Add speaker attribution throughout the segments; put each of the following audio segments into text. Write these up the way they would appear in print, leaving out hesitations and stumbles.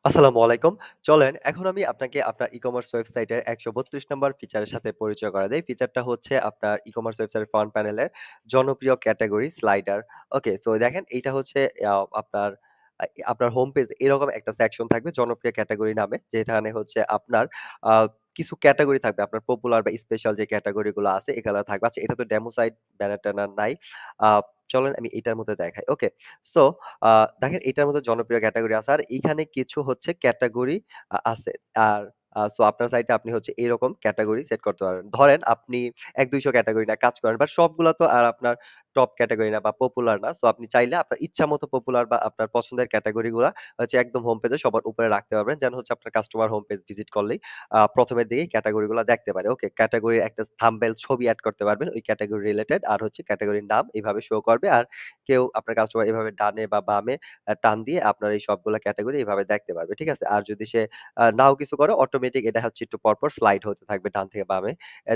Speaker 1: আসসালামু আলাইকুম। চলেন এখন আমি আপনাকে আপনার ই-কমার্স ওয়েবসাইটের ১৩২ নাম্বার ফিচারের সাথে পরিচয় করায় দেই। ফিচারটা হচ্ছে আপনার ই-কমার্স ওয়েবসাইটের ফ্রন্ট প্যানেলের জনপ্রিয় ক্যাটেগরি স্লাইডার। ওকে, সো দেখেন এইটা হচ্ছে আপনার আ আপনার হোম পেজ এরকম একটা সেকশন থাকবে জনপ্রিয় ক্যাটেগরি নামে। যেখানে হচ্ছে আপনার আ কিছু ক্যাটেগরি থাকবে। আপনার পপুলার বা স্পেশাল যে ক্যাটেগরি গুলো আছে এগুলা থাকবে। আচ্ছা, এটা তো ডেমো সাইট, ব্যানার-ট্যানার নাই। আ চলেন আমি এটার মধ্যে দেখাই। ওকে। সো আ দেখেন এটার মধ্যে জনপ্রিয় ক্যাটেগরি আছে। আর এইখানে কিছু হচ্ছে ক্যাটেগরি আছে। আর সো আপনার সাইটে আপনি হচ্ছে এরকম ক্যাটেগরি সেট করতে পারবেন। ধরেন আপনি ১-২০০ ক্যাটেগরি নিয়ে কাজ করেন, বাট সবগুলা তো আর আপনার টপ ক্যাটেগরি না বা পপুলার না। সো আপনি চাইলে আপনার ইচ্ছামত পপুলার বা আপনার পছন্দের ক্যাটেগরি গুলা হচ্ছে একদম হোম পেজে সবার উপরে রাখতে পারবেন। যেন হচ্ছে আপনার কাস্টমার হোম পেজ ভিজিট করলেই ১ম এর দিকেই ক্যাটেগরি গুলা দেখতে পারে। ওকে, ক্যাটেগরির একটা থাম্বনেইল ছবি এড করতে পারবেন ওই ক্যাটেগরি রিলেটেড, আর হচ্ছে ক্যাটেগরির নাম এভাবে শো করবে। আর কেউ আপনার কাস্টমার এভাবে ডানে বা বামে টান দিয়ে আপনার এই সবগুলা ক্যাটেগরি এভাবে দেখতে পারবে। ঠিক আছে? আর যদি সে নাও কিছু করে অটোমেটিক এটা হচ্ছে একটু পরপর স্লাইড হতে থাকবে ডান থেকে বামে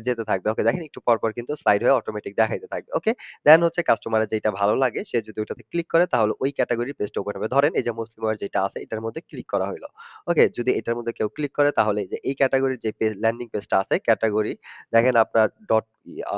Speaker 1: যেতে থাকবে। ওকে, দেখেন একটু পরপর কিন্তু স্লাইড হয়ে অটোমেটিক দেখাইতে থাকবে। ওকে? দেন হচ্ছে কাস্টমারের যেটা ভালো লাগে সে যদি ওইটাতে ক্লিক করে তাহলে ওই ক্যাটেগরির পেজটা ওপেন হবে। ধরেন এই যে মুসলিম ওয়্যার যেটা আছে এটার মধ্যে ক্লিক করা হইলো। ওকে? যদি এটার মধ্যে কেউ ক্লিক করে তাহলে এই যে এই ক্যাটেগরির যে ল্যান্ডিং পেজটা আছে ক্যাটেগরি দেখেন আপনার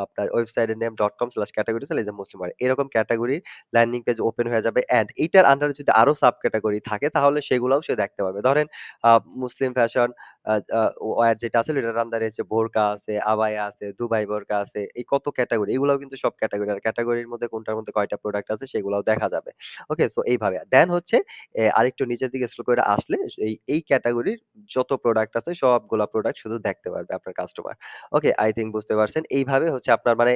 Speaker 1: আপনার ওয়েবসাইটের নেম .com/categories এই যে মুসলিম ওয়্যার এরকম ক্যাটেগরি ল্যান্ডিং পেজ ওপেন হয়ে যাবে, এন্ড এইটার আন্ডারে যদি আরো সাব ক্যাটেগরি থাকে তাহলে সেগুলাও সে দেখতে পারবে। ধরেন আ মুসলিম ফ্যাশন আ আ ওয়্যার যেটা আছে এটার আন্ডারে হচ্ছে বোরকা আছে, আবায়া আছে, দুবাই বোরকা আছে। এই কত ক্যাটেগরি, এগুলাও কিন্তু সব ক্যাটেগরি। আর ক্যাটেগরির মধ্যে কোনটার মধ্যে কয়টা প্রোডাক্ট আছে সেগুলাও দেখা যাবে। ওকে? সো এইভাবে। দেন হচ্ছে আরেকটু নিচের দিকে স্ক্রল করে আসলে এই ক্যাটেগরির যত প্রোডাক্ট আছে সবগুলা প্রোডাক্ট শুধু দেখতে পারবে আপনার কাস্টমার। ওকে, আই থিংক বুঝতে পারছেন। এইভাবে হচ্ছে আপনার মানে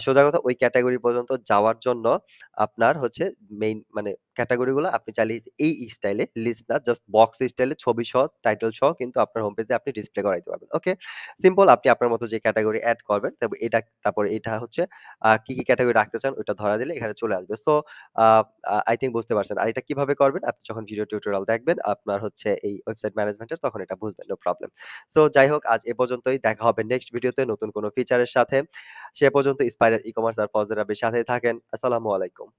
Speaker 1: সোজা কথা ওই ক্যাটেগরি পর্যন্ত যাওয়ার জন্য আপনার হচ্ছে মেইন মানে ক্যাটেগরি গুলা আপনি চাইলে এই স্টাইলে লিস্ট না, জাস্ট বক্স স্টাইলে ছবি সহ, টাইটেল সহ কিন্তু আপনার হোম পেজে আপনি ডিসপ্লে করাইতে পারবেন। ওকে? সিম্পল, আপনি আপনার মতো যে ক্যাটেগরি এড করবেন তবে তারপরে এটা হচ্ছে কি ক্যাটেগরি রাখতে চান ওইটা ধরা দিলে এখানে চলে আসবে। সো আ আই থিংক বুঝতে পারছেন। আর এটা কিভাবে করবেন আপনি যখন ভিডিও টিউটোরিয়াল দেখবেন আপনার হচ্ছে এই ওয়েবসাইট ম্যানেজমেন্টের তখন এটা বুঝবেন। No problem. সো যাই হোক, আজ এ পর্যন্তই। দেখা হবে নেক্সট ভিডিওতে নতুন কোনো ফিচারের সাথে। সে পর্যন্ত স্পাইরাল ই-কমার্স আর ফজর রাব্বির সাথেই থাকেন। আসসালামু আলাইকুম।